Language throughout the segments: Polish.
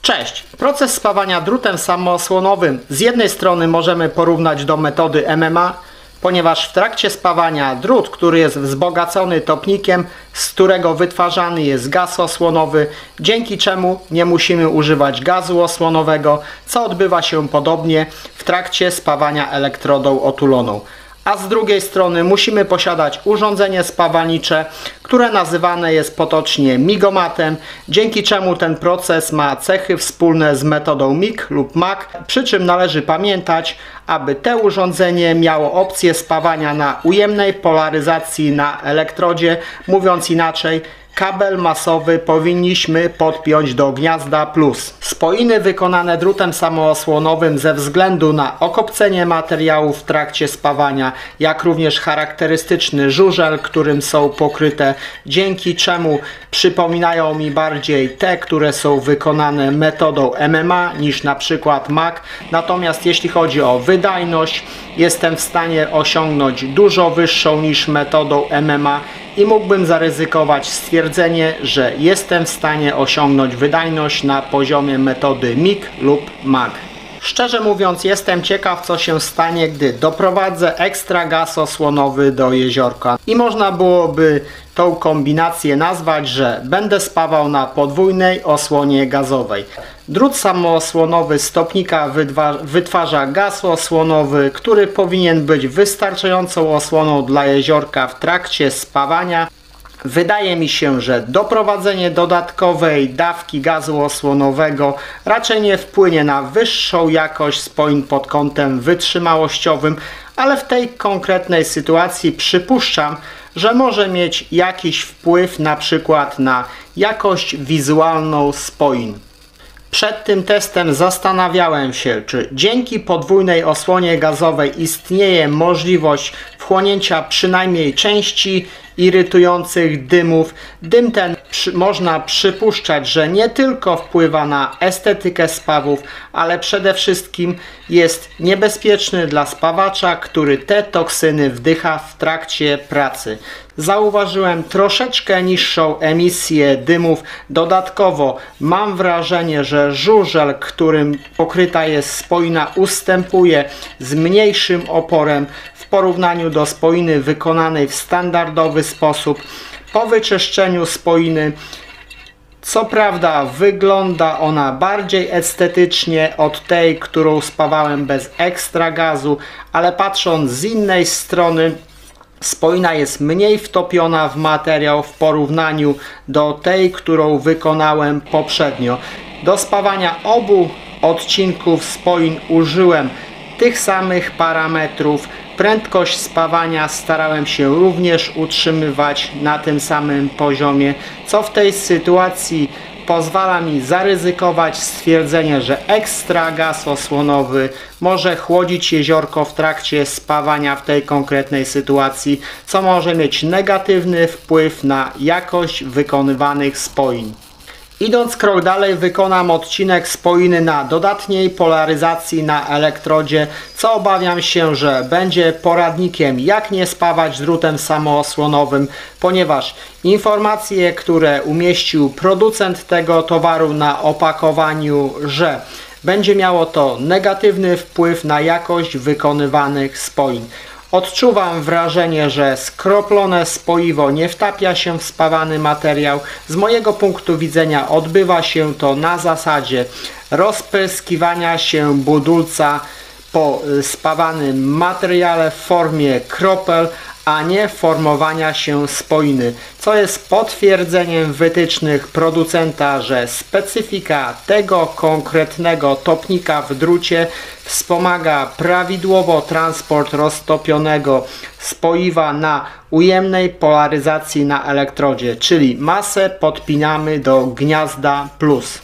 Cześć! Proces spawania drutem samoosłonowym z jednej strony możemy porównać do metody MMA, ponieważ w trakcie spawania drut, który jest wzbogacony topnikiem, z którego wytwarzany jest gaz osłonowy, dzięki czemu nie musimy używać gazu osłonowego, co odbywa się podobnie w trakcie spawania elektrodą otuloną. A z drugiej strony musimy posiadać urządzenie spawalnicze, które nazywane jest potocznie migomatem, dzięki czemu ten proces ma cechy wspólne z metodą MIG lub MAG, przy czym należy pamiętać, aby te urządzenie miało opcję spawania na ujemnej polaryzacji na elektrodzie, mówiąc inaczej, kabel masowy powinniśmy podpiąć do gniazda plus. Spoiny wykonane drutem samoosłonowym ze względu na okopcenie materiału w trakcie spawania, jak również charakterystyczny żużel, którym są pokryte, dzięki czemu przypominają mi bardziej te, które są wykonane metodą MMA niż na przykład MAG. Natomiast jeśli chodzi o wydajność, jestem w stanie osiągnąć dużo wyższą niż metodą MMA i mógłbym zaryzykować stwierdzenie, że jestem w stanie osiągnąć wydajność na poziomie metody MIG lub MAG. Szczerze mówiąc, jestem ciekaw, co się stanie, gdy doprowadzę ekstra gaz osłonowy do jeziorka. I można byłoby tą kombinację nazwać, że będę spawał na podwójnej osłonie gazowej. Drut samoosłonowy z topnika wytwarza gaz osłonowy, który powinien być wystarczającą osłoną dla jeziorka w trakcie spawania. Wydaje mi się, że doprowadzenie dodatkowej dawki gazu osłonowego raczej nie wpłynie na wyższą jakość spoin pod kątem wytrzymałościowym, ale w tej konkretnej sytuacji przypuszczam, że może mieć jakiś wpływ na przykład na jakość wizualną spoin. Przed tym testem zastanawiałem się, czy dzięki podwójnej osłonie gazowej istnieje możliwość wchłonięcia przynajmniej części irytujących dymów. Dym ten można przypuszczać, że nie tylko wpływa na estetykę spawów, ale przede wszystkim jest niebezpieczny dla spawacza, który te toksyny wdycha w trakcie pracy. Zauważyłem troszeczkę niższą emisję dymów. Dodatkowo mam wrażenie, że żużel, którym pokryta jest spoina, ustępuje z mniejszym oporem w porównaniu do spoiny wykonanej w standardowy sposób. Po wyczyszczeniu spoiny, co prawda, wygląda ona bardziej estetycznie od tej, którą spawałem bez ekstra gazu, ale patrząc z innej strony, spoina jest mniej wtopiona w materiał w porównaniu do tej, którą wykonałem poprzednio. Do spawania obu odcinków spoin użyłem tych samych parametrów. Prędkość spawania starałem się również utrzymywać na tym samym poziomie, co w tej sytuacji pozwala mi zaryzykować stwierdzenie, że ekstra gaz osłonowy może chłodzić jeziorko w trakcie spawania w tej konkretnej sytuacji, co może mieć negatywny wpływ na jakość wykonywanych spoin. Idąc krok dalej, wykonam odcinek spoiny na dodatniej polaryzacji na elektrodzie, co obawiam się, że będzie poradnikiem, jak nie spawać drutem samoosłonowym, ponieważ informacje, które umieścił producent tego towaru na opakowaniu, że będzie miało to negatywny wpływ na jakość wykonywanych spoin. Odczuwam wrażenie, że skroplone spoiwo nie wtapia się w spawany materiał. Z mojego punktu widzenia odbywa się to na zasadzie rozpryskiwania się budulca po spawanym materiale w formie kropel, a nie formowania się spoiny, co jest potwierdzeniem wytycznych producenta, że specyfika tego konkretnego topnika w drucie wspomaga prawidłowo transport roztopionego spoiwa na ujemnej polaryzacji na elektrodzie, czyli masę podpinamy do gniazda plus.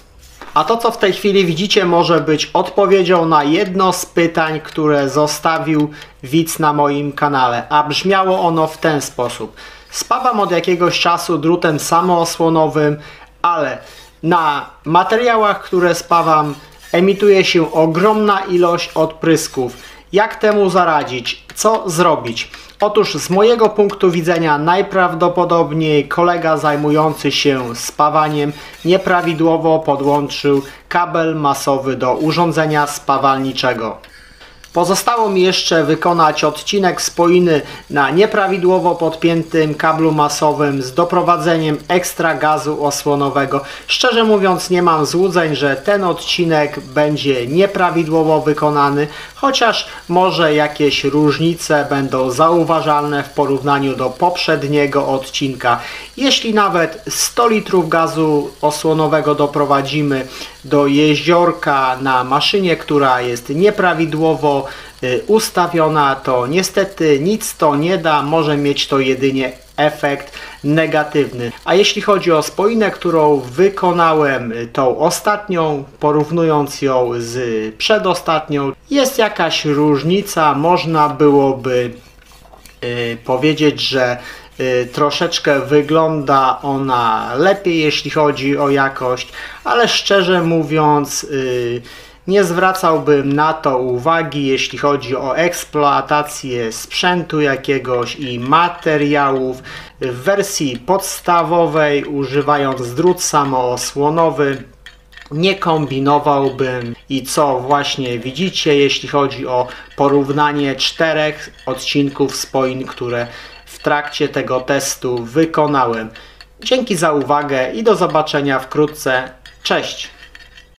A to, co w tej chwili widzicie, może być odpowiedzią na jedno z pytań, które zostawił widz na moim kanale, a brzmiało ono w ten sposób. Spawam od jakiegoś czasu drutem samoosłonowym, ale na materiałach, które spawam, emituje się ogromna ilość odprysków. Jak temu zaradzić? Co zrobić? Otóż z mojego punktu widzenia najprawdopodobniej kolega zajmujący się spawaniem nieprawidłowo podłączył kabel masowy do urządzenia spawalniczego. Pozostało mi jeszcze wykonać odcinek spojiny na nieprawidłowo podpiętym kablu masowym z doprowadzeniem ekstra gazu osłonowego. Szczerze mówiąc nie mam złudzeń, że ten odcinek będzie nieprawidłowo wykonany, chociaż może jakieś różnice będą zauważalne w porównaniu do poprzedniego odcinka. Jeśli nawet 100 litrów gazu osłonowego doprowadzimy do jeziorka na maszynie, która jest nieprawidłowo ustawiona, to niestety nic to nie da, może mieć to jedynie efekt negatywny. A jeśli chodzi o spoinę, którą wykonałem tą ostatnią, porównując ją z przedostatnią, jest jakaś różnica, można byłoby powiedzieć, że troszeczkę wygląda ona lepiej, jeśli chodzi o jakość, ale szczerze mówiąc nie zwracałbym na to uwagi, jeśli chodzi o eksploatację sprzętu jakiegoś i materiałów. W wersji podstawowej, używając drut samoosłonowy, nie kombinowałbym i co właśnie widzicie, jeśli chodzi o porównanie 4 odcinków spoin, które w trakcie tego testu wykonałem. Dzięki za uwagę i do zobaczenia wkrótce. Cześć!